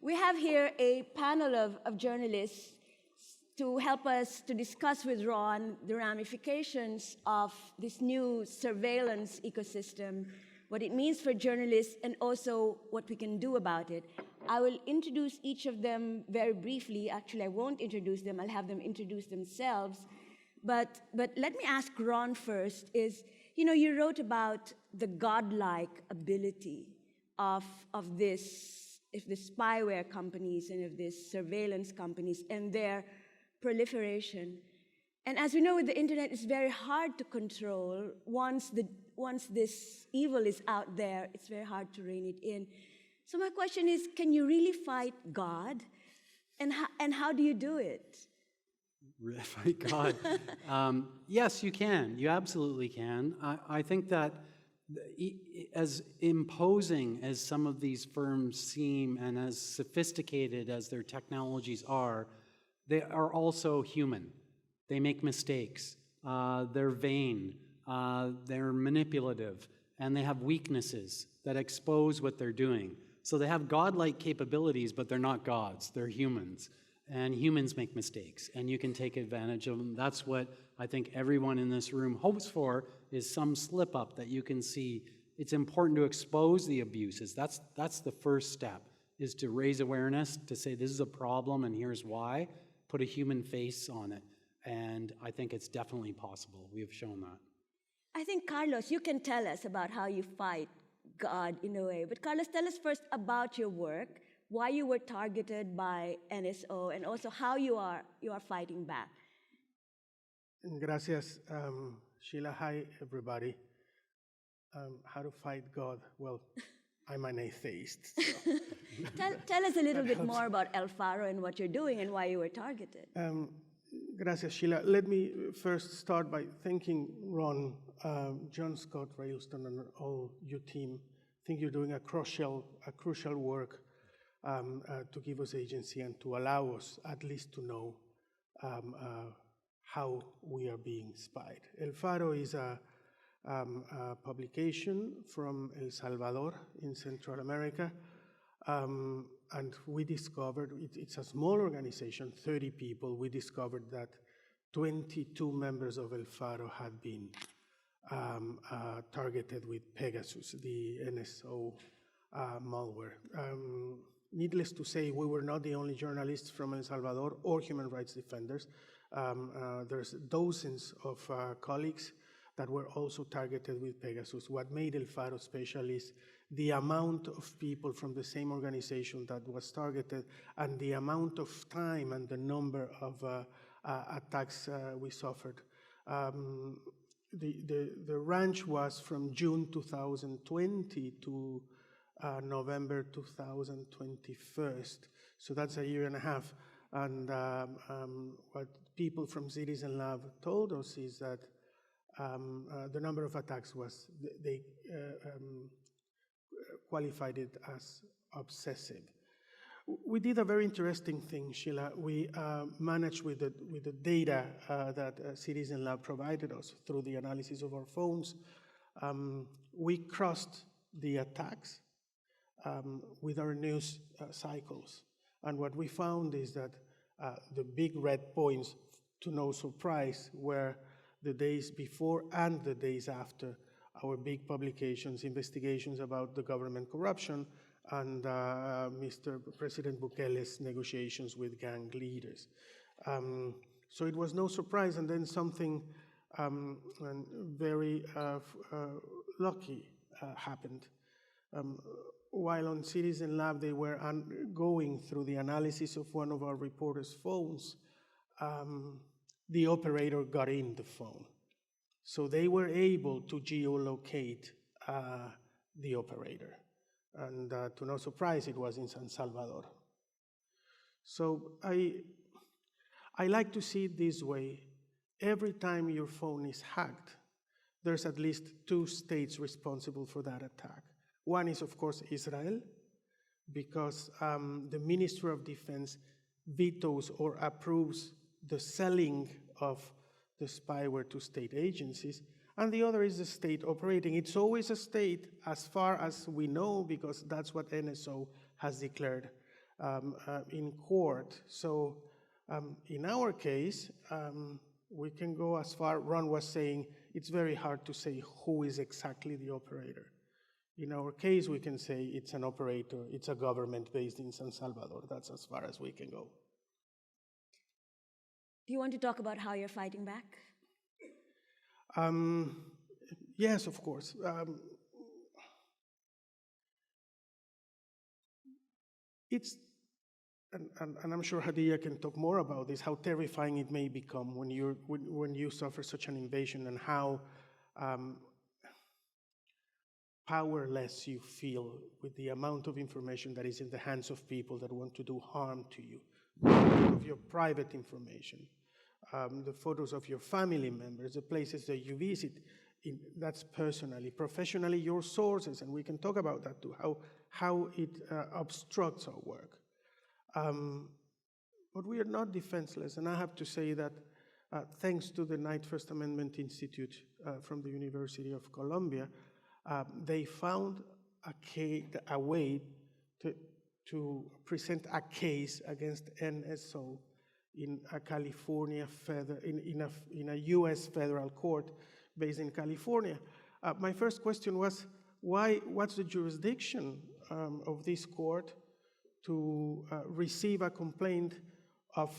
We have here a panel of journalists to help us to discuss with Ron the ramifications of this new surveillance ecosystem, what it means for journalists, and also what we can do about it. I will introduce each of them very briefly. Actually, I won't introduce them. I'll have them introduce themselves. But let me ask Ron first is, you wrote about the godlike ability of this, if the spyware companies and of these surveillance companies and their proliferation. And as we know with the internet, it's very hard to control. Once this evil is out there, it's very hard to rein it in. So my question is, can you really fight God? And how do you do it? Really fight God? Yes, you can. You absolutely can. I think that as imposing as some of these firms seem and as sophisticated as their technologies are, they are also human. They make mistakes. They're vain. They're manipulative. And they have weaknesses that expose what they're doing. So they have godlike capabilities, but they're not gods. They're humans. And humans make mistakes. And you can take advantage of them. That's what I think everyone in this room hopes for, is some slip-up that you can see. It's important to expose the abuses. That's the first step, is to raise awareness, to say this is a problem and here's why. Put a human face on it. And I think it's definitely possible. We have shown that. I think, Carlos, you can tell us about how you fight God in a way. But Carlos, tell us first about your work, why you were targeted by NSO, and also how you are fighting back. Gracias, Sheila. Hi, everybody. How to fight God? Well, I'm an atheist. So. tell us a little bit more about El Faro and what you're doing and why you were targeted. Gracias, Sheila. Let me first start by thanking Ron, John Scott Railston, and all your team. I think you're doing a crucial work to give us agency and to allow us at least to know how we are being spied. El Faro is a publication from El Salvador in Central America. And we discovered, it's a small organization, 30 people. We discovered that 22 members of El Faro had been targeted with Pegasus, the NSO malware. Needless to say, we were not the only journalists from El Salvador or human rights defenders. There's dozens of colleagues that were also targeted with Pegasus. What made El Faro special is the amount of people from the same organization that was targeted and the amount of time and the number of attacks we suffered. The range was from June 2020 to November 2021. So that's a year and a half. And what people from Citizen Lab told us is that the number of attacks was, they qualified it as obsessive. We did a very interesting thing, Sheila. We managed with the data that Citizen Lab provided us through the analysis of our phones. We crossed the attacks with our news cycles. And what we found is that the big red points, to no surprise, were the days before and the days after our big publications, investigations about the government corruption and Mr. President Bukele's negotiations with gang leaders. So it was no surprise, and then something very lucky happened. While on Citizen Lab they were going through the analysis of one of our reporters' phones, the operator got in the phone. So they were able to geolocate the operator. And to no surprise, it was in San Salvador. So I like to see it this way. Every time your phone is hacked, there's at least two states responsible for that attack. One is, of course, Israel, because the Ministry of Defense vetoes or approves the selling of the spyware to state agencies. And the other is the state operating. It's always a state as far as we know, because that's what NSO has declared. in court. So in our case, we can go as far, Ron was saying, it's very hard to say who is exactly the operator. In our case, we can say it's an operator, it's a government based in San Salvador. That's as far as we can go. Do you want to talk about how you're fighting back? Yes, of course. It's, and I'm sure Hadija can talk more about this, how terrifying it may become when you suffer such an invasion, and how powerless you feel with the amount of information that is in the hands of people that want to do harm to you, of your private information, the photos of your family members, the places that you visit, that's personally, professionally, your sources, and we can talk about that too, how it obstructs our work. But we are not defenseless, and I have to say that thanks to the Knight First Amendment Institute from the University of Columbia, they found a way to present a case against NSO in a California in a U.S. federal court based in California. My first question was, what's the jurisdiction of this court to receive a complaint of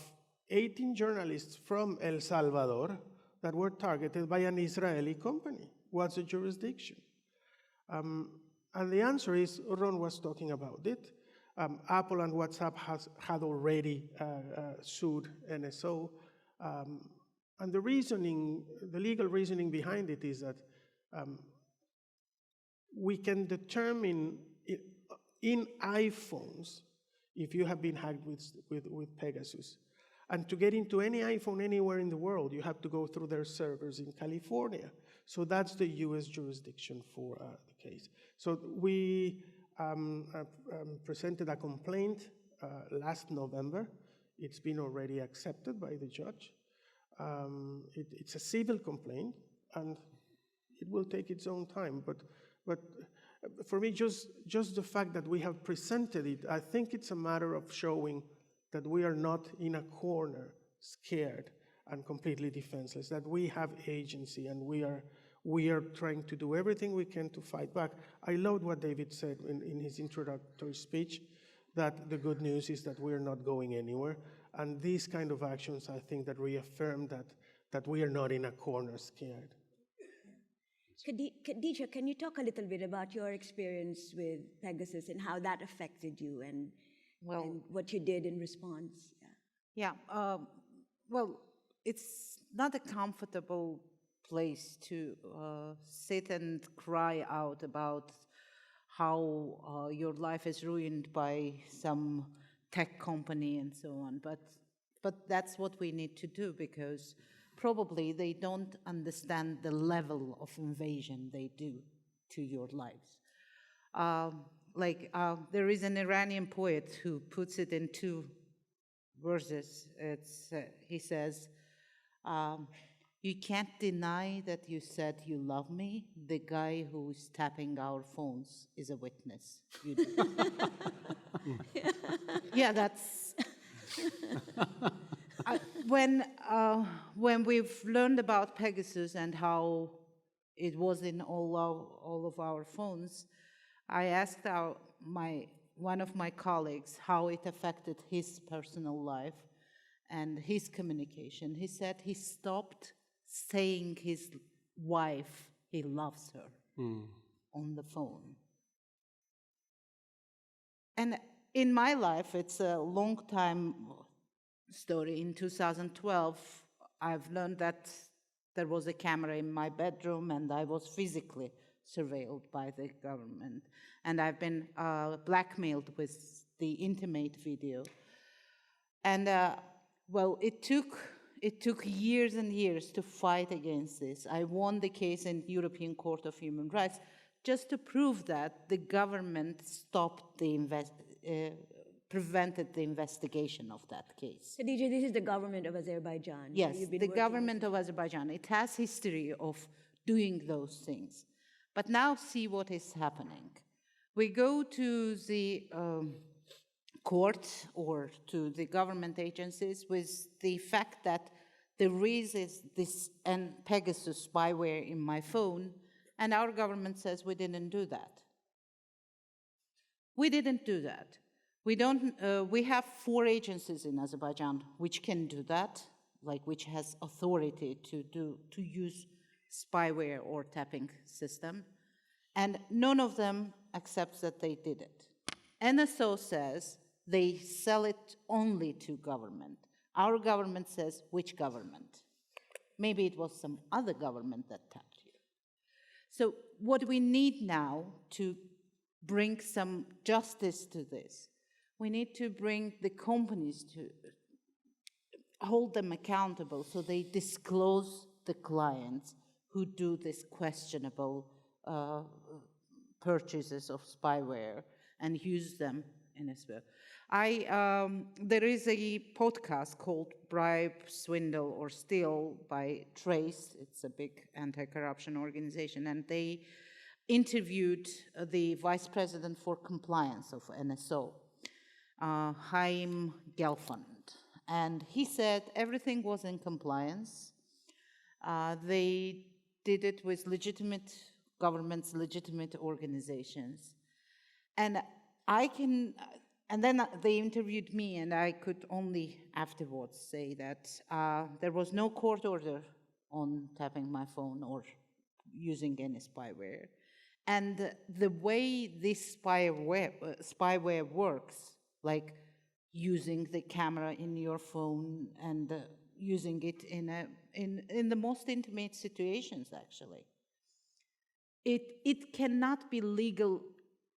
18 journalists from El Salvador that were targeted by an Israeli company? What's the jurisdiction? And the answer is, Ron was talking about it. Apple and WhatsApp had already sued NSO. And the legal reasoning behind it is that we can determine in iPhones if you have been hacked with Pegasus. And to get into any iPhone anywhere in the world, you have to go through their servers in California. So that's the US jurisdiction for the case. So we presented a complaint last November. It's been already accepted by the judge. It's a civil complaint, and it will take its own time. But for me, just the fact that we have presented it, I think it's a matter of showing that we are not in a corner, scared and completely defenseless, that we have agency, and we are trying to do everything we can to fight back. I loved what David said in his introductory speech, that the good news is that we're not going anywhere. And these kind of actions, I think, that reaffirm that we are not in a corner scared. Khadija, can you talk a little bit about your experience with Pegasus and how that affected you and what you did in response? Well, it's not a comfortable place to sit and cry out about how your life is ruined by some tech company and so on. But that's what we need to do, because probably they don't understand the level of invasion they do to your lives. There is an Iranian poet who puts it in 2 verses. He says, you can't deny that you said you love me. The guy who's tapping our phones is a witness. You do. Yeah, that's... when we've learned about Pegasus and how it was in all of our phones, I asked one of my colleagues how it affected his personal life and his communication. He said he stopped saying his wife he loves her on the phone. And in my life, it's a long time story. In 2012, I've learned that there was a camera in my bedroom and I was physically surveilled by the government. And I've been blackmailed with the intimate video. And it took years and years to fight against this. I won the case in European Court of Human Rights just to prove that the government prevented the investigation of that case. Khadija, this is the government of Azerbaijan. Yes, the government of Azerbaijan. It has history of doing those things. But now see what is happening. We go to the court or to the government agencies with the fact that there is this Pegasus spyware in my phone, and our government says we didn't do that. We didn't do that. We have 4 agencies in Azerbaijan which can do that, like which has authority to use spyware or tapping system, and none of them accepts that they did it. NSO says they sell it only to government. Our government says, which government? Maybe it was some other government that tapped you. So what we need now to bring some justice to this, we need to bring the companies to hold them accountable so they disclose the clients who do this questionable purchases of spyware and use them in a spyware. There is a podcast called Bribe, Swindle, or Steal by Trace. It's a big anti-corruption organization, and they interviewed the Vice President for Compliance of NSO, Haim Gelfand, and he said everything was in compliance. They did it with legitimate governments, legitimate organizations, and then they interviewed me, and I could only afterwards say that there was no court order on tapping my phone or using any spyware. And the way this spyware works, like using the camera in your phone and using it in the most intimate situations, actually, it cannot be legal.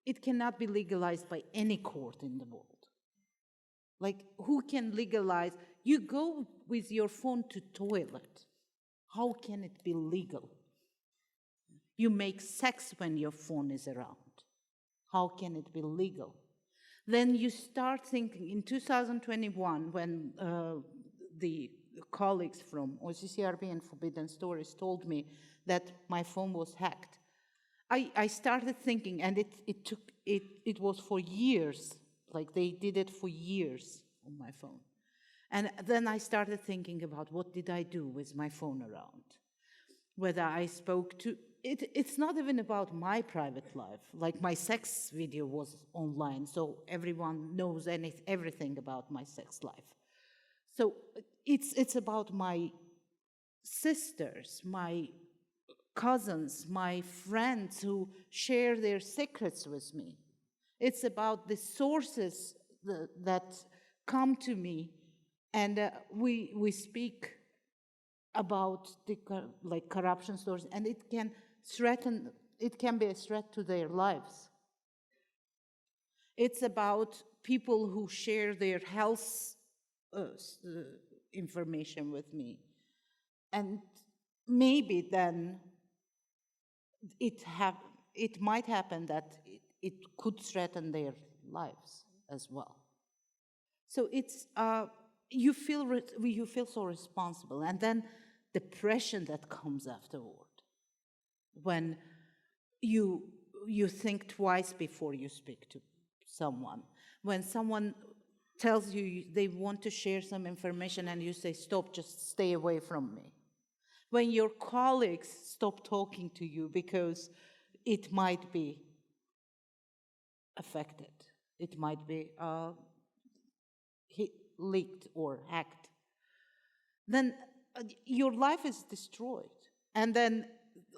It cannot be legalized by any court in the world. Like, who can legalize? You go with your phone to toilet. How can it be legal? You make sex when your phone is around. How can it be legal? Then you start thinking, in 2021, when the colleagues from OCCRB and Forbidden Stories told me that my phone was hacked, I started thinking, and it was for years, like they did it for years on my phone. And then I started thinking about what did I do with my phone around? Whether I spoke to, it's not even about my private life, like my sex video was online, so everyone knows everything about my sex life. So it's about my sisters, my cousins, my friends who share their secrets with me. It's about the sources that come to me, and we speak about the corruption stories, and it can be a threat to their lives. It's about people who share their health information with me, and maybe then it might happen that it could threaten their lives as well. So it's you feel so responsible, and then the pressure that comes afterward, when you think twice before you speak to someone, when someone tells you they want to share some information and you say, stop, just stay away from me. When your colleagues stop talking to you because it might be affected, it might be leaked or hacked, then your life is destroyed. And then,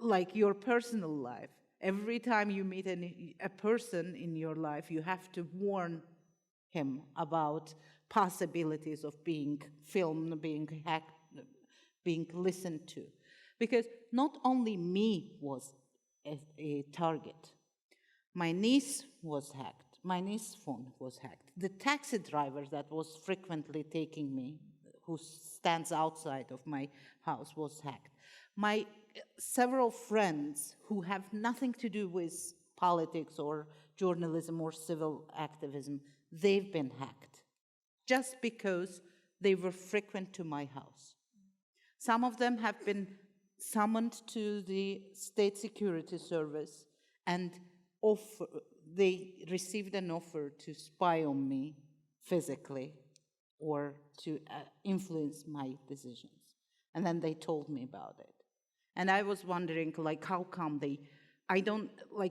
like your personal life, every time you meet a person in your life, you have to warn him about possibilities of being filmed, being hacked, being listened to. Because not only me was a target. My niece was hacked. My niece's phone was hacked. The taxi driver that was frequently taking me, who stands outside of my house, was hacked. My several friends who have nothing to do with politics or journalism or civil activism, they've been hacked just because they were frequent to my house. Some of them have been summoned to the State Security Service, and they received an offer to spy on me physically or to influence my decisions. And then they told me about it. And I was wondering, like, how come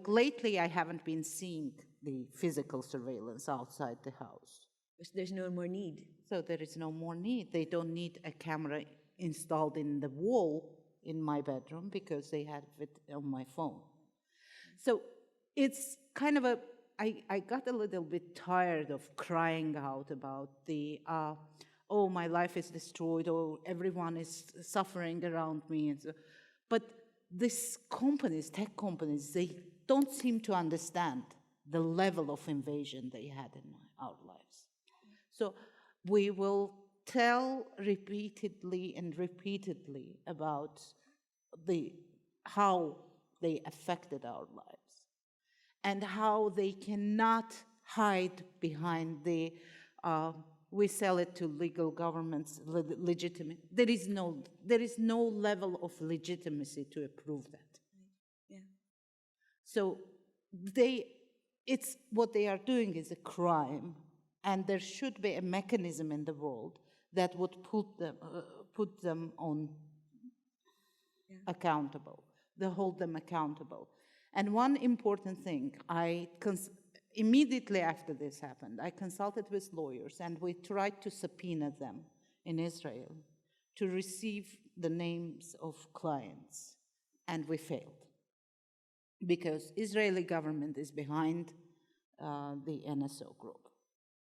lately I haven't been seeing the physical surveillance outside the house. There's no more need. So there is no more need. They don't need a camera installed in the wall in my bedroom because they have it on my phone. So it's kind of I got a little bit tired of crying out about oh, my life is destroyed, or everyone is suffering around me. And so, but these companies, tech companies, they don't seem to understand the level of invasion they had in our lives. So we will tell repeatedly and repeatedly about how they affected our lives and how they cannot hide behind we sell it to legal governments, legitimate. There is no level of legitimacy to approve that. Yeah. So what they are doing is a crime, and there should be a mechanism in the world that would put them on accountable, hold them accountable. And one important thing, immediately after this happened, I consulted with lawyers, and we tried to subpoena them in Israel to receive the names of clients, and we failed because Israeli government is behind the NSO group.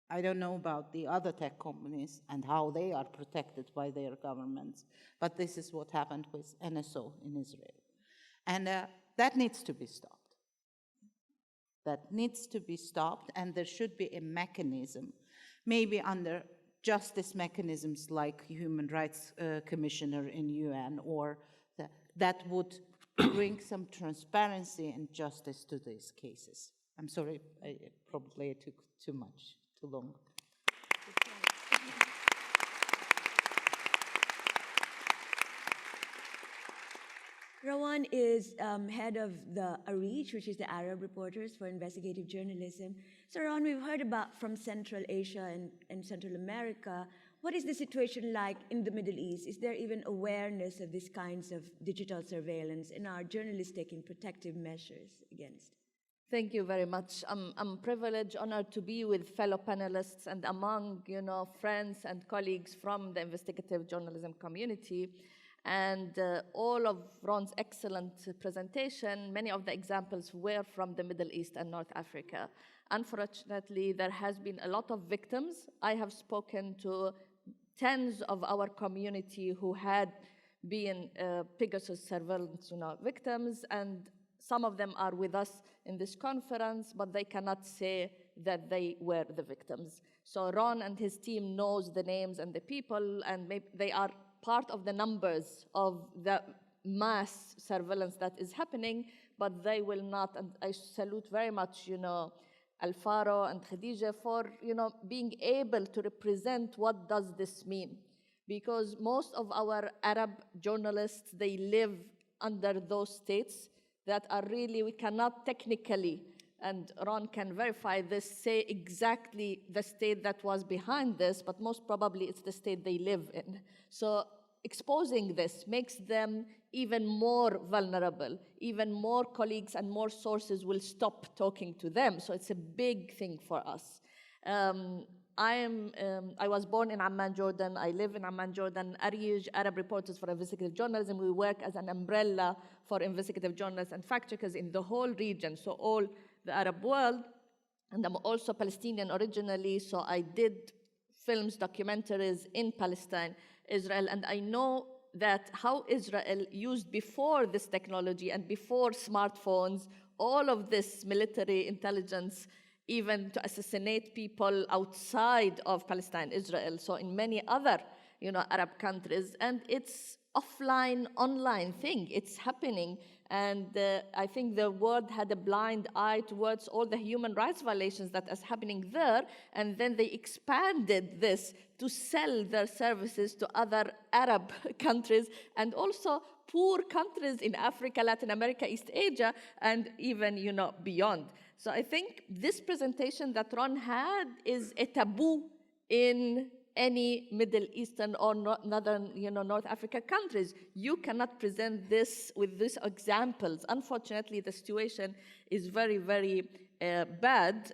I don't know about the other tech companies and how they are protected by their governments, but this is what happened with NSO in Israel. And that needs to be stopped. That needs to be stopped, and there should be a mechanism, maybe under justice mechanisms like Human Rights Commissioner in UN, or that would bring some transparency and justice to these cases. I'm sorry, probably I took too long. Rawan is head of the ARIJ, which is the Arab Reporters for Investigative Journalism. So Rawan, we've heard about from Central Asia and Central America. What is the situation like in the Middle East? Is there even awareness of these kinds of digital surveillance, and are journalists taking protective measures against? Thank you very much. I'm privileged, honored to be with fellow panelists and among, friends and colleagues from the investigative journalism community. And all of Ron's excellent presentation, many of the examples were from the Middle East and North Africa. Unfortunately, there has been a lot of victims. I have spoken to tens of our community who had been Pegasus surveillance victims, and some of them are with us in this conference, but they cannot say that they were the victims. So Ron and his team knows the names and the people, and maybe they are part of the numbers of the mass surveillance that is happening, but they will not, and I salute very much, Faro and Khadija for, being able to represent what does this mean. Because most of our Arab journalists, they live under those states that are really, we cannot technically, and Ron can verify this, say exactly the state that was behind this, but most probably it's the state they live in. So exposing this makes them even more vulnerable. Even more colleagues and more sources will stop talking to them. So it's a big thing for us. I was born in Amman, Jordan. I live in Amman, Jordan. ARIJ, Arab Reporters for Investigative Journalism, we work as an umbrella for investigative journalists and fact-checkers in the whole region, so all the Arab world. And I'm also Palestinian originally, so I did films, documentaries in Palestine, Israel, and I know that how Israel used before this technology and before smartphones, all of this military intelligence, even to assassinate people outside of Palestine, Israel, so in many other, Arab countries, and it's offline, online thing. It's happening, and I think the world had a blind eye towards all the human rights violations that is happening there, and then they expanded this to sell their services to other Arab countries and also poor countries in Africa, Latin America, East Asia, and even, beyond. So I think this presentation that Ron had is a taboo in any Middle Eastern or Northern, North Africa countries. You cannot present this with these examples. Unfortunately, the situation is very, very bad.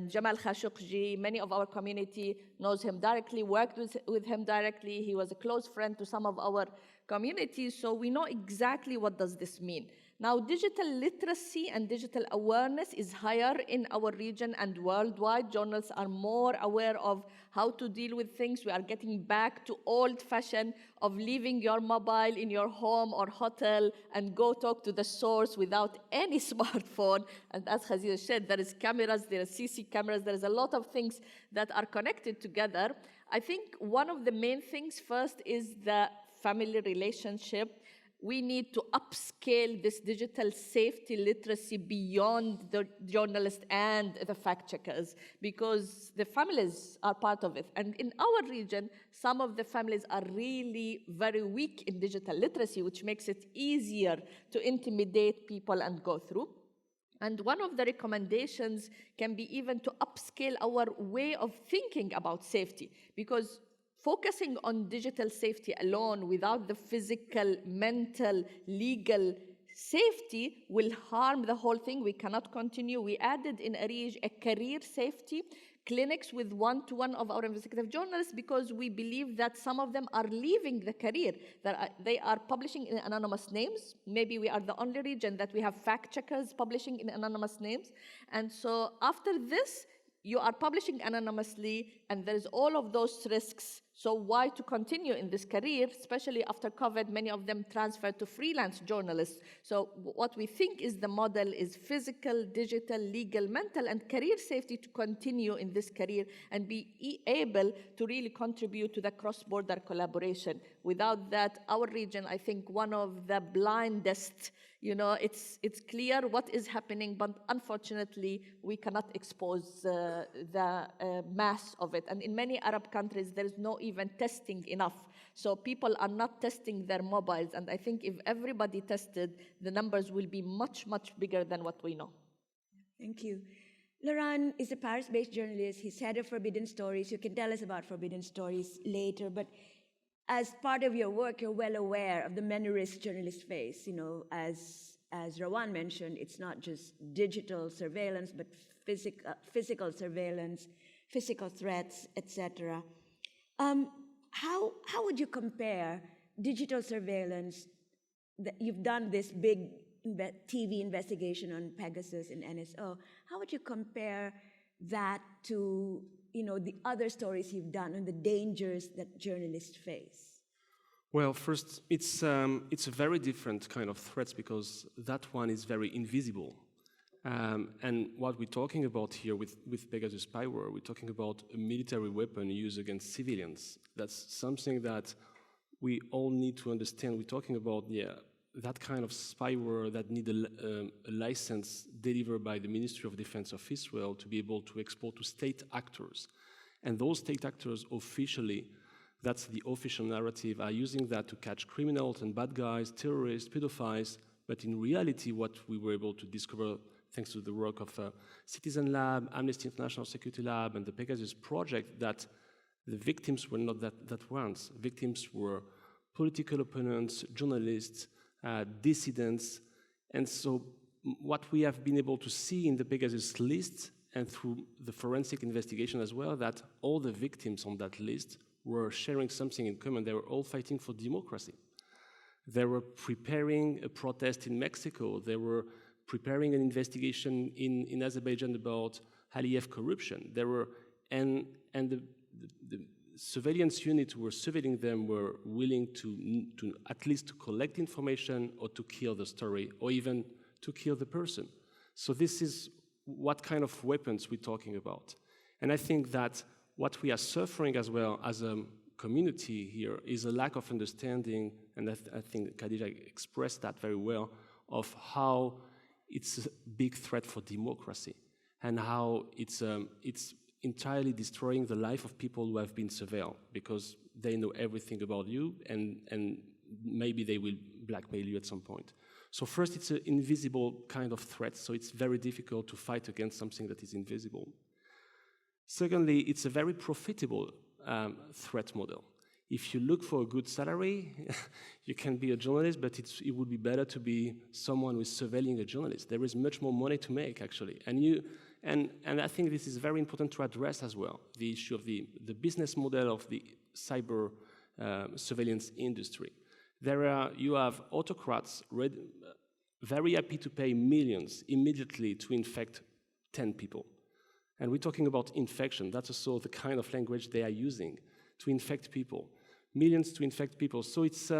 Jamal Khashoggi, many of our community knows him directly, worked with him directly. He was a close friend to some of our communities, so we know exactly what does this mean. Now, digital literacy and digital awareness is higher in our region and worldwide. Journalists are more aware of how to deal with things. We are getting back to old-fashioned of leaving your mobile in your home or hotel and go talk to the source without any smartphone. And as Khadija said, there is cameras, there is CC cameras, there is a lot of things that are connected together. I think one of the main things first is the family relationship. We need to upscale this digital safety literacy beyond the journalists and the fact checkers, because the families are part of it. And in our region, some of the families are really very weak in digital literacy, which makes it easier to intimidate people and go through. And one of the recommendations can be even to upscale our way of thinking about safety, because focusing on digital safety alone without the physical, mental, legal safety will harm the whole thing. We cannot continue. We added in ARIJ a career safety clinics with one-to-one of our investigative journalists, because we believe that some of them are leaving the career. They are publishing in anonymous names. Maybe we are the only region that we have fact checkers publishing in anonymous names. And so after this, you are publishing anonymously, and there's all of those risks. So why to continue in this career, especially after COVID, many of them transferred to freelance journalists. So what we think is the model is physical, digital, legal, mental, and career safety to continue in this career and be able to really contribute to the cross-border collaboration. Without that, our region, I think, one of the blindest, it's clear what is happening, but unfortunately, we cannot expose the mass of it. And in many Arab countries, there is no even testing enough. So people are not testing their mobiles. And I think if everybody tested, the numbers will be much, much bigger than what we know. Thank you. Laurent is a Paris-based journalist. He's head of Forbidden Stories. You can tell us about Forbidden Stories later, but as part of your work, you're well aware of the many risks journalists face. As Rawan mentioned, it's not just digital surveillance, but physical surveillance, physical threats, etc. How would you compare digital surveillance? You've done this big TV investigation on Pegasus and NSO. How would you compare that to the other stories you've done and the dangers that journalists face? Well, first, it's a very different kind of threats, because that one is very invisible. And what we're talking about here with Pegasus spyware, we're talking about a military weapon used against civilians. That's something that we all need to understand. We're talking about that kind of spyware that need a license delivered by the Ministry of Defense of Israel to be able to export to state actors. And those state actors officially, that's the official narrative, are using that to catch criminals and bad guys, terrorists, pedophiles. But in reality, what we were able to discover, thanks to the work of Citizen Lab, Amnesty International Security Lab, and the Pegasus project, that the victims were not that ones. Victims were political opponents, journalists, dissidents. And so what we have been able to see in the Pegasus list, and through the forensic investigation as well, that all the victims on that list were sharing something in common. They were all fighting for democracy. They were preparing a protest in Mexico. They were preparing an investigation in Azerbaijan about Aliyev corruption. And the surveillance units who were surveilling them were willing to at least to collect information or to kill the story, or even to kill the person. So this is what kind of weapons we're talking about. And I think that what we are suffering as well as a community here is a lack of understanding, and I think Khadija expressed that very well, of how it's a big threat for democracy, and how it's entirely destroying the life of people who have been surveilled, because they know everything about you, and maybe they will blackmail you at some point. So first, it's an invisible kind of threat, so it's very difficult to fight against something that is invisible. Secondly, it's a very profitable threat model. If you look for a good salary, you can be a journalist, but it would be better to be someone who is surveilling a journalist. There is much more money to make, actually. And I think this is very important to address as well, the issue of the business model of the cyber surveillance industry. You have autocrats very happy to pay millions immediately to infect 10 people. And we're talking about infection. That's also the kind of language they are using to infect people. Millions to infect people. So it's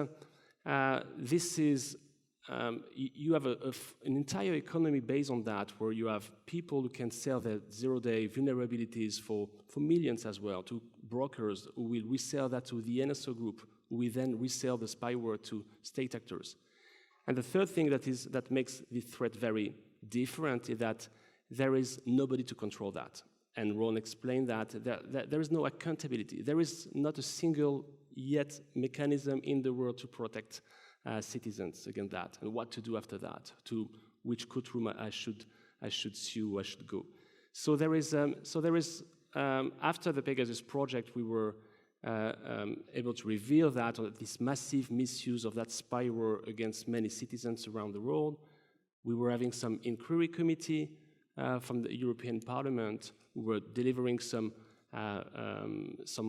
you have an entire economy based on that, where you have people who can sell their zero-day vulnerabilities for millions as well, to brokers who will resell that to the NSO group, who will then resell the spyware to state actors. And the third thing that makes this threat very different is that there is nobody to control that. And Ron explained that there is no accountability. There is not a single yet mechanism in the world to protect citizens against that, and what to do after that, to which courtroom I should sue, I should go. So there is after the Pegasus project, we were able to reveal that this massive misuse of that spyware against many citizens around the world. We were having some inquiry committee from the European Parliament. We were delivering some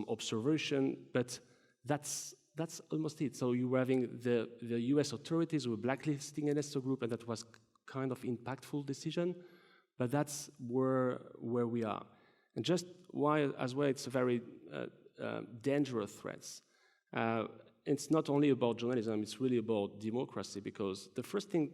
observation, but that's almost it. So you were having the US authorities who were blacklisting NSO group, and that was kind of impactful decision, but that's where we are. And just why as well it's a very dangerous threats. It's not only about journalism, it's really about democracy, because the first thing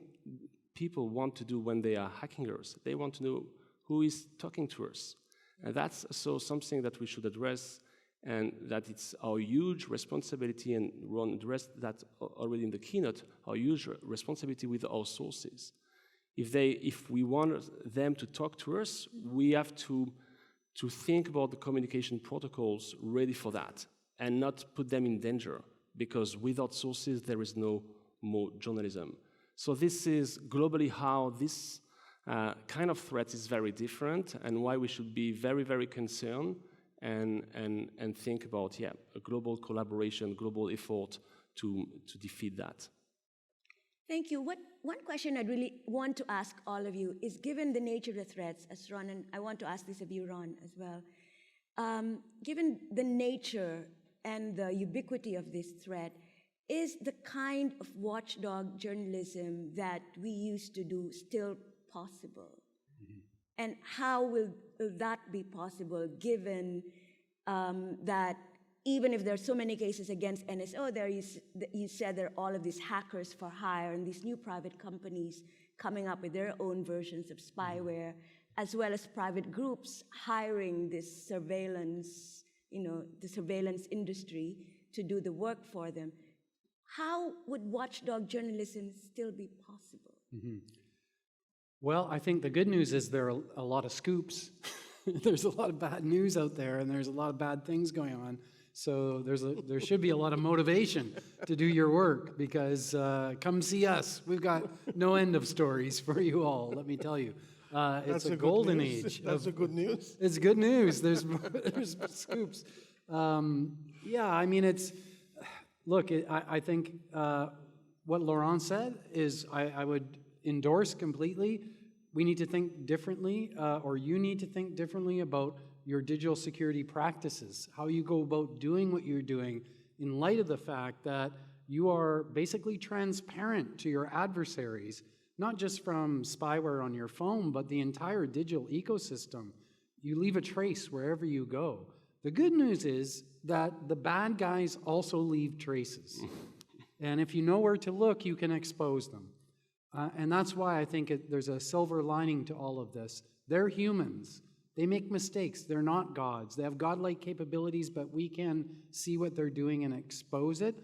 people want to do when they are hacking us, they want to know who is talking to us. And that's so something that we should address, and that it's our huge responsibility, and Ron addressed that already in the keynote, our huge responsibility with our sources. If we want them to talk to us, we have to think about the communication protocols ready for that, and not put them in danger, because without sources there is no more journalism. So this is globally how this kind of threat is very different, and why we should be very, very concerned and think about a global collaboration, global effort to defeat that. Thank you. One question I'd really want to ask all of you is, given the nature of the threats, as Ron, and I want to ask this of you, Ron, as well, given the nature and the ubiquity of this threat, is the kind of watchdog journalism that we used to do still possible? Mm-hmm. And how will that be possible, given that even if there are so many cases against NSO, you said there are all of these hackers for hire and these new private companies coming up with their own versions of spyware, as well as private groups hiring this surveillance, the surveillance industry to do the work for them. How would watchdog journalism still be possible? Mm-hmm. Well, I think the good news is there are a lot of scoops. There's a lot of bad news out there, and there's a lot of bad things going on. So there should be a lot of motivation to do your work, because come see us. We've got no end of stories for you all, let me tell you. It's a golden age. That's a good news. It's good news. There's scoops. I mean, I think what Laurent said is I would endorse completely. We need to think differently, or you need to think differently about your digital security practices, how you go about doing what you're doing in light of the fact that you are basically transparent to your adversaries, not just from spyware on your phone, but the entire digital ecosystem. You leave a trace wherever you go. The good news is that the bad guys also leave traces. And if you know where to look, you can expose them. And that's why I think there's a silver lining to all of this. They're humans. They make mistakes. They're not gods. They have godlike capabilities, but we can see what they're doing and expose it.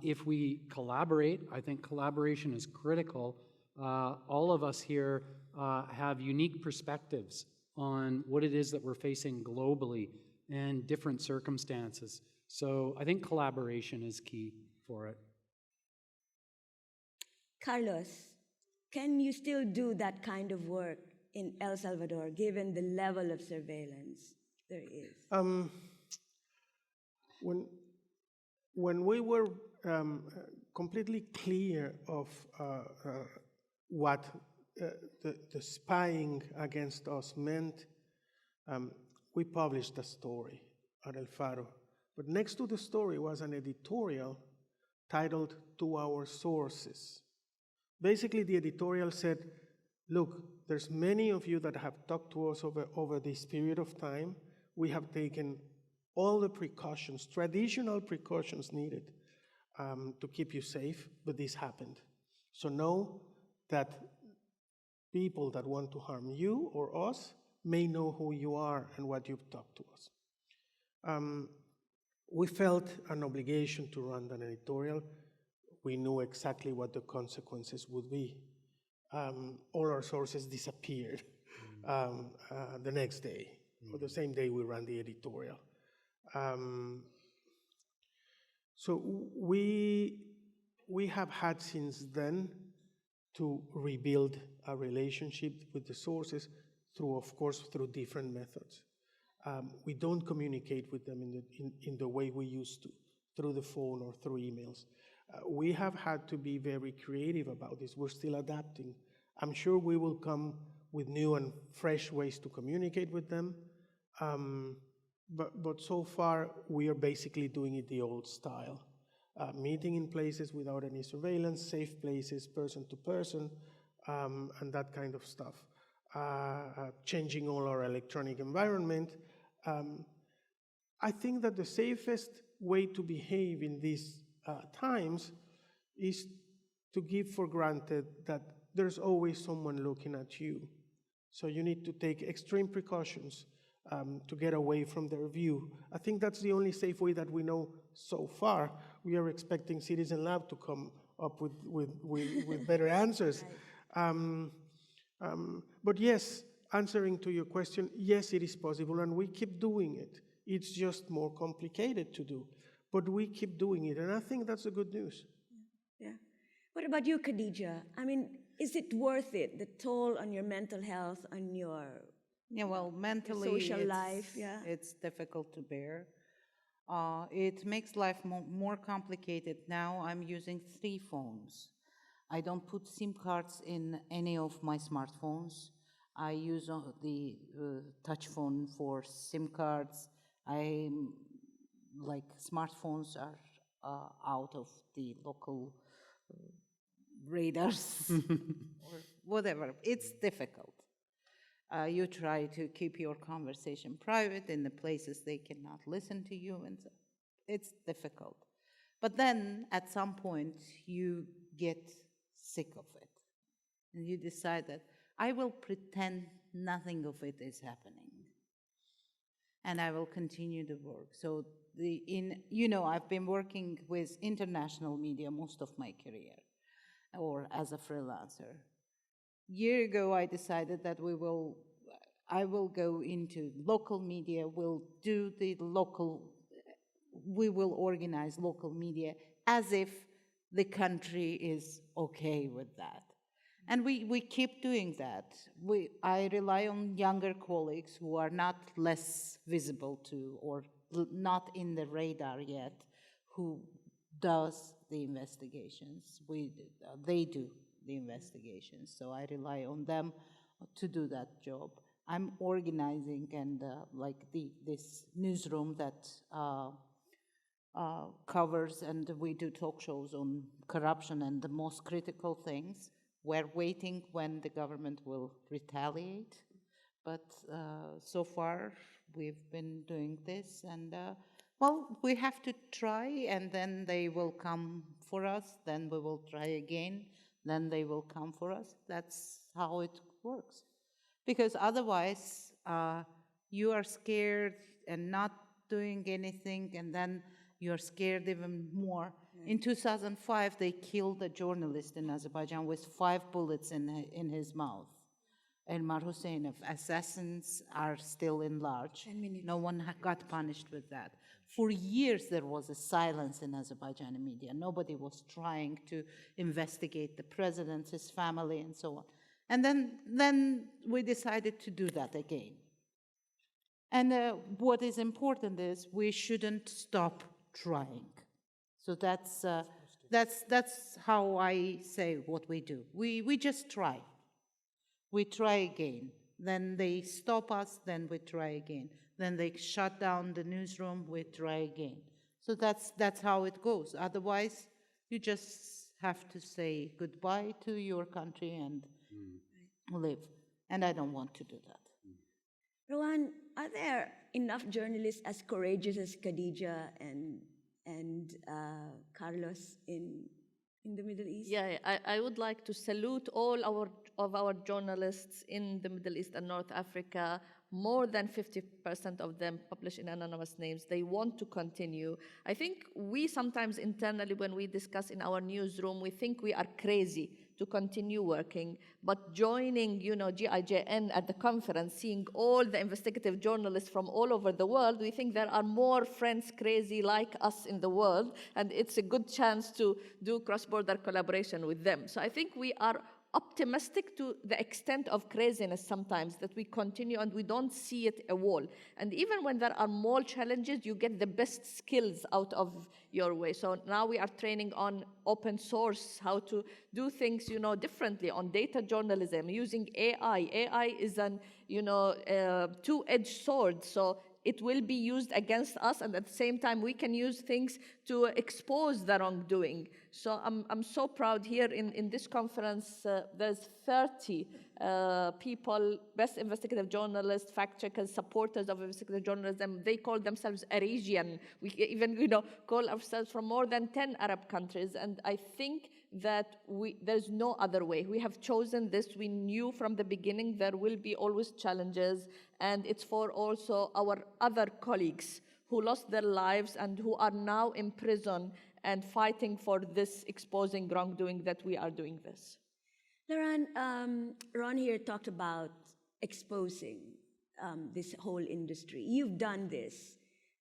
If we collaborate, I think collaboration is critical. All of us here have unique perspectives on what it is that we're facing globally and different circumstances. So I think collaboration is key for it. Carlos, can you still do that kind of work in El Salvador, given the level of surveillance there is? When we were completely clear of what the spying against us meant, we published a story at El Faro. But next to the story was an editorial titled "To Our Sources." Basically, the editorial said, look, there's many of you that have talked to us over this period of time. We have taken all the precautions, traditional precautions needed to keep you safe, but this happened. So know that people that want to harm you or us may know who you are and what you've talked to us. We felt an obligation to run that editorial. We knew exactly what the consequences would be. All our sources disappeared the next day, or the same day we ran the editorial. So we have had since then to rebuild a relationship with the sources through, of course, through different methods. We don't communicate with them in the way we used to, through the phone or through emails. We have had to be very creative about this. We're still adapting. I'm sure we will come with new and fresh ways to communicate with them. But so far, we are basically doing it the old style. Meeting in places without any surveillance, safe places, person to person, and that kind of stuff. Changing all our electronic environment. I think that the safest way to behave in these times is to give for granted that there's always someone looking at you. So you need to take extreme precautions to get away from their view. I think that's the only safe way that we know so far. We are expecting Citizen Lab to come up with better answers. But yes, answering to your question, yes, it is possible, and we keep doing it. It's just more complicated to do, but we keep doing it, and I think that's the good news. Yeah. What about you, Khadija? I mean, is it worth it, the toll on your mental health, on your mentally, social life? Yeah. It's difficult to bear. It makes life more complicated. Now I'm using 3 phones. I don't put SIM cards in any of my smartphones. I use the touch phone for SIM cards. Smartphones are out of the local radars or whatever. It's difficult. You try to keep your conversation private in the places they cannot listen to you, and so it's difficult. But then at some point you get sick of it, and you decide that I will pretend nothing of it is happening, and I will continue the work. So I've been working with international media most of my career, or as a freelancer. Year ago, I decided that I will go into local media, we will organize local media as if the country is okay with that. And we keep doing that. I rely on younger colleagues who are not less visible to, or not in the radar yet, who does the investigations. They do the investigations, so I rely on them to do that job. I'm organizing and this newsroom that covers, and we do talk shows on corruption and the most critical things. We're waiting when the government will retaliate, but so far we've been doing this, and we have to try, and then they will come for us, then we will try again, then they will come for us. That's how it works. Because otherwise, you are scared and not doing anything, and then you're scared even more. In 2005, they killed a journalist in Azerbaijan with 5 bullets in his mouth. Elmar Hussein, assassins are still in large. 10 minutes. No one got punished with that. For years, there was a silence in Azerbaijani media. Nobody was trying to investigate the president, his family, and so on. And then we decided to do that again. And what is important is we shouldn't stop trying. So that's how I say what we do. We just try. We try again. Then they stop us, then we try again. Then they shut down the newsroom, we try again. So that's how it goes. Otherwise, you just have to say goodbye to your country and live. And I don't want to do that. Rawan, are there enough journalists as courageous as Khadija and Carlos in the Middle East? Yeah, I would like to salute all of our journalists in the Middle East and North Africa. More than 50% of them publish in anonymous names. They want to continue. I think we sometimes internally, when we discuss in our newsroom, we think we are crazy to continue working. But joining, GIJN at the conference, seeing all the investigative journalists from all over the world, we think there are more friends crazy like us in the world, and it's a good chance to do cross-border collaboration with them. So I think we are optimistic to the extent of craziness sometimes, that we continue and we don't see it a wall. And even when there are more challenges, you get the best skills out of your way. So now we are training on open source, how to do things, differently, on data journalism, using AI. AI is an, two-edged sword. So it will be used against us, and at the same time, we can use things to expose the wrongdoing. So I'm so proud here in this conference, there's 30 people, best investigative journalists, fact-checkers, supporters of investigative journalism. They call themselves ARIJian. We even, call ourselves from more than 10 Arab countries, and I think that there's no other way. We have chosen this. We knew from the beginning there will be always challenges, and it's for also our other colleagues who lost their lives and who are now in prison and fighting for this exposing wrongdoing that we are doing this. Ron here talked about exposing this whole industry. You've done this,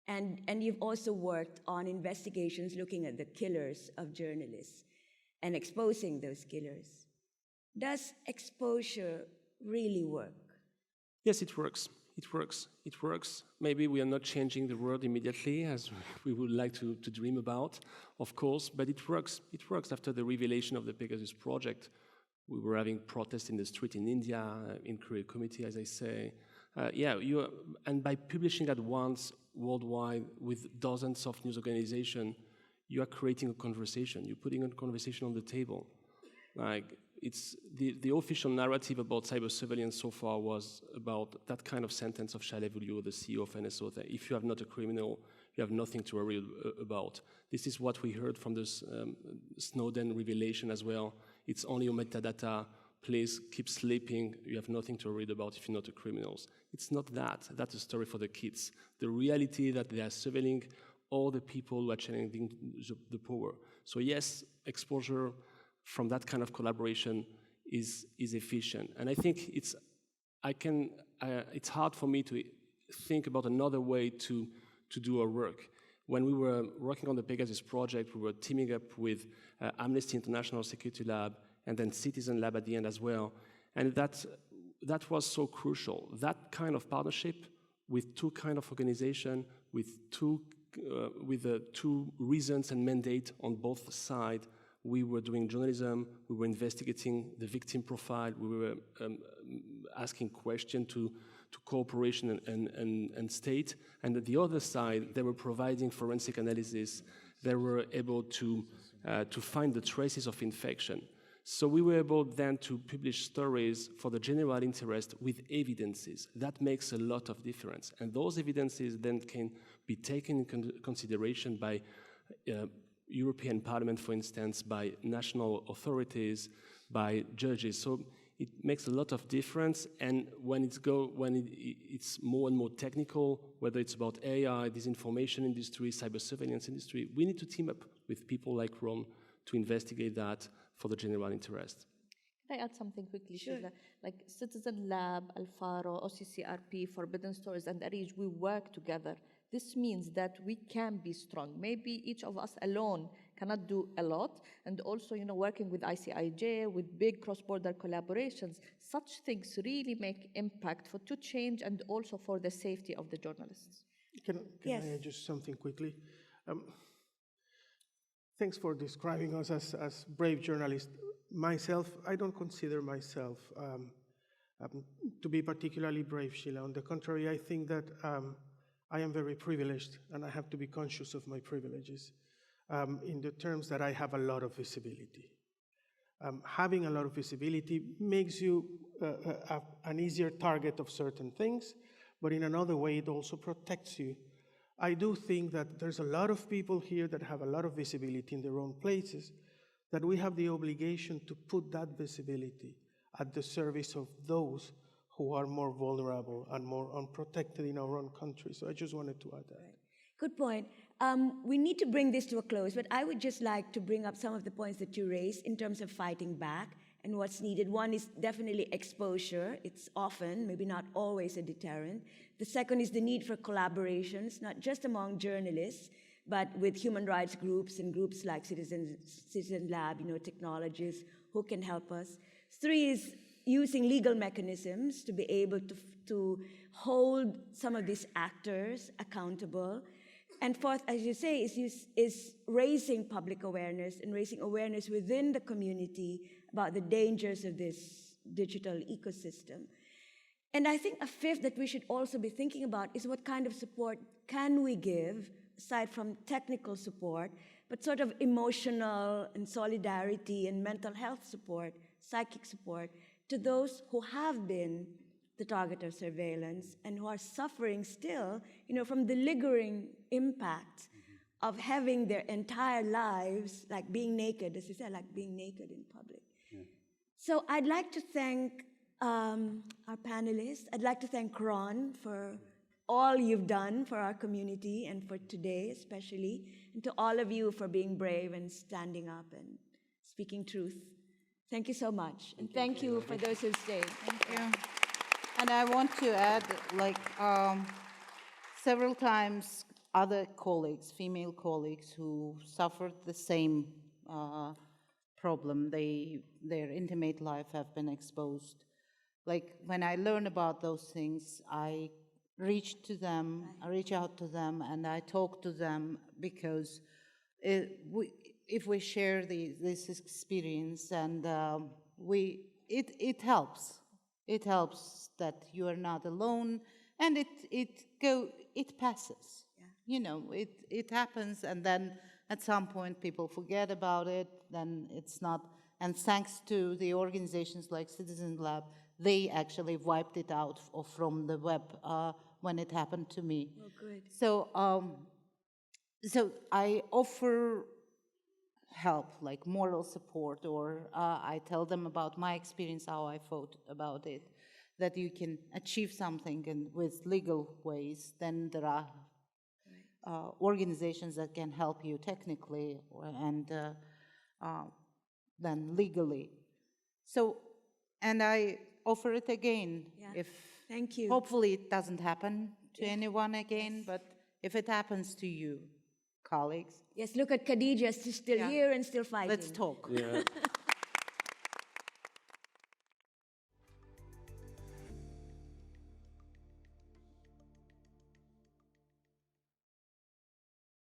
and you've also worked on investigations looking at the killers of journalists and exposing those killers. Does exposure really work? Yes, it works. It works. It works. Maybe we are not changing the world immediately as we would like to dream about, of course, but it works. It works. After the revelation of the Pegasus project, we were having protests in the street in India, in Korea committee, as I say. And by publishing at once worldwide with dozens of news organizations, you are creating a conversation. You're putting a conversation on the table. Like, it's the official narrative about cyber surveillance so far was about that kind of sentence of Shale Vulio, the CEO of NSO, that if you are not a criminal, you have nothing to worry about. This is what we heard from this Snowden revelation as well. It's only your metadata. Please keep sleeping. You have nothing to worry about if you're not a criminal. It's not that. That's a story for the kids. The reality that they are surveilling all the people who are challenging the power. So yes, exposure from that kind of collaboration is efficient. And I think it's hard for me to think about another way to do our work. When we were working on the Pegasus project, we were teaming up with Amnesty International Security Lab and then Citizen Lab at the end as well. And that was so crucial. That kind of partnership with two kind of organization, with two reasons and mandate on both sides. We were doing journalism, we were investigating the victim profile, we were asking questions to cooperation and state. And at the other side, they were providing forensic analysis. They were able to find the traces of infection. So we were able then to publish stories for the general interest with evidences. That makes a lot of difference. And those evidences then can be taken into consideration by European Parliament, for instance, by national authorities, by judges. So it makes a lot of difference. And when it's more and more technical, whether it's about AI, disinformation industry, cyber surveillance industry, we need to team up with people like Ron to investigate that for the general interest. Can I add something quickly, Sure. Sheila? Like Citizen Lab, Faro, OCCRP, Forbidden Stories, and ARIJ, we work together. this means that we can be strong. Maybe each of us alone cannot do a lot, and also, working with ICIJ, with big cross-border collaborations, such things really make impact to change and also for the safety of the journalists. Can Yes. I add just something quickly? Thanks for describing us as brave journalists. Myself, I don't consider myself to be particularly brave, Sheila. On the contrary, I think that I am very privileged, and I have to be conscious of my privileges in the terms that I have a lot of visibility. Having a lot of visibility makes you an easier target of certain things, but in another way, it also protects you. I do think that there's a lot of people here that have a lot of visibility in their own places, that we have the obligation to put that visibility at the service of those who are more vulnerable and more unprotected in our own country. So I just wanted to add that. Right. Good point. We need to bring this to a close, but I would just like to bring up some of the points that you raised in terms of fighting back and what's needed. One is definitely exposure. It's often, maybe not always, a deterrent. The second is the need for collaborations, not just among journalists, but with human rights groups and groups like Citizen Lab, technologists who can help us. Three is using legal mechanisms to be able to hold some of these actors accountable. And fourth, as you say, is raising public awareness and raising awareness within the community about the dangers of this digital ecosystem. And I think a fifth that we should also be thinking about is what kind of support can we give, aside from technical support, but sort of emotional and solidarity and mental health support, psychic support, to those who have been the target of surveillance and who are suffering still, from the lingering impact of having their entire lives, like being naked, as you said, like being naked in public. Yeah. So I'd like to thank our panelists. I'd like to thank Ron for all you've done for our community and for today especially, and to all of you for being brave and standing up and speaking truth. Thank you so much, and thank you for those who stayed. Thank you. And I want to add, several times other colleagues, female colleagues who suffered the same problem, their intimate life have been exposed. Like when I learn about those things, I reach out to them, and I talk to them, because if we share this experience, and it helps. It helps that you are not alone, and it passes. Yeah. It happens, and then at some point people forget about it. Then it's not. And thanks to the organizations like Citizen Lab, they actually wiped it out from the web when it happened to me. Oh, good. So I offer help, like moral support, or I tell them about my experience, how I thought about it, that you can achieve something and with legal ways. Then there are organizations that can help you technically and then legally. So, and I offer it again. Yeah. Thank you. Hopefully it doesn't happen to anyone again, but if it happens to you, colleagues. Yes, look at Khadija, she's still here and still fighting. Let's talk. Yeah.